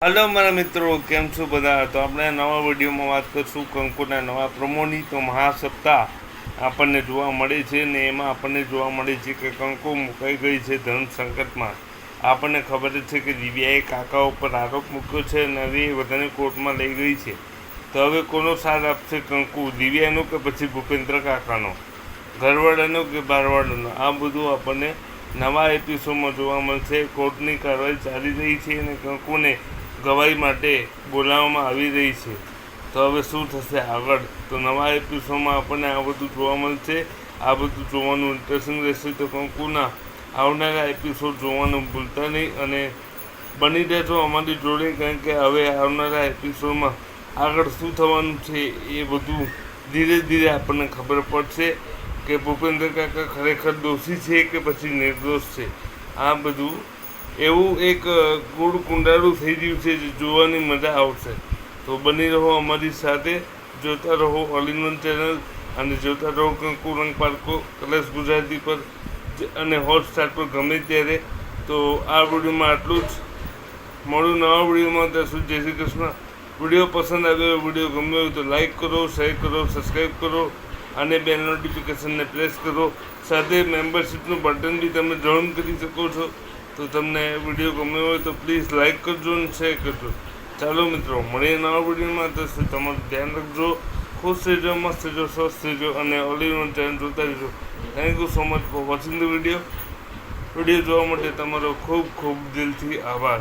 Hello મારા મિત્રો, કેમ છો બધા? તો આપણે નવા વિડીયોમાં વાત કરીશું કંકુના નવા પ્રમોની. તો મહાસપ્તાહ આપણને જોવા મળે છે ને એમાં આપણને જોવા મળે છે કે કંકુ મુકાઈ ગઈ છે ધન સંકટમાં. આપણને ખબર જ છે કે દિવ્યાએ કાકા ઉપર આરોપ મૂક્યો છે અને હવે એ બધાને કોર્ટમાં લઈ ગઈ છે. તો હવે કોનો સાથ આપશે કંકુ, દિવ્યાનો કે પછી ભૂપેન્દ્ર કાકાનો, ઘરવાળાનો કે બહારવાળાનો? આ બધું આપણને નવા એપિસોડમાં જોવા મળશે. કોર્ટની કાર્યવાહી ચાલી રહી છે અને કંકુને ગવાહી માટે બોલાવવામાં આવી રહી છે. તો હવે શું થશે આગળ? તો નવા એપિસોડમાં આપણને આ બધું જોવા મળશે. આ બધું જોવાનું ઇન્ટરેસ્ટિંગ રહેશે. તો કંકુના આવનારા એપિસોડ જોવાનું ભૂલતા નહીં અને બની રહેજો અમારી જોડે, કારણ કે હવે આવનારા એપિસોડમાં આગળ શું થવાનું છે એ બધું ધીરે ધીરે આપણને ખબર પડશે કે ભૂપેન્દ્ર કાકા ખરેખર દોષી છે કે પછી નિર્દોષ છે. આ બધું એવું એક ગૂઢ કુંડાળું થઈ ગયું છે જે જોવાની મજા આવશે. તો બની રહો અમારી સાથે, જોતા રહો ઓલ ઇન વન ચેનલ અને જોતા રહો કંકુ રંગ પારકો કલર્સ ગુજરાતી પર અને હોટસ્ટાર પર ગમે ત્યારે. તો આ વિડીયોમાં આટલું જ. મળું નવા વિડીયોમાં. ત્યાં સુધી જય શ્રી કૃષ્ણ. વિડીયો પસંદ આવ્યો, વિડીયો ગમ્યો હોય તો લાઈક કરો, શેર કરો, સબસ્ક્રાઈબ કરો અને બેલ નોટિફિકેશનને પ્રેસ કરો. સાથે મેમ્બરશીપનું બટન બી તમે જોઈન કરી શકો છો. તો તમને વિડીયો ગમ્યો હોય તો પ્લીઝ લાઈક કરજો અને શેર કરજો. ચાલો મિત્રો, મળીએ નવા વિડીયોમાં. તો તમારું ધ્યાન રાખજો, ખુશ રહેજો, મસ્ત રહેજો, સ્વસ્થ રહેજો અને ઓલ ઇન વન ચેનલ જોતા રહેજો. Thank you so much for watching the video. Video જોવા માટે તમારો ખૂબ ખૂબ દિલથી આભાર.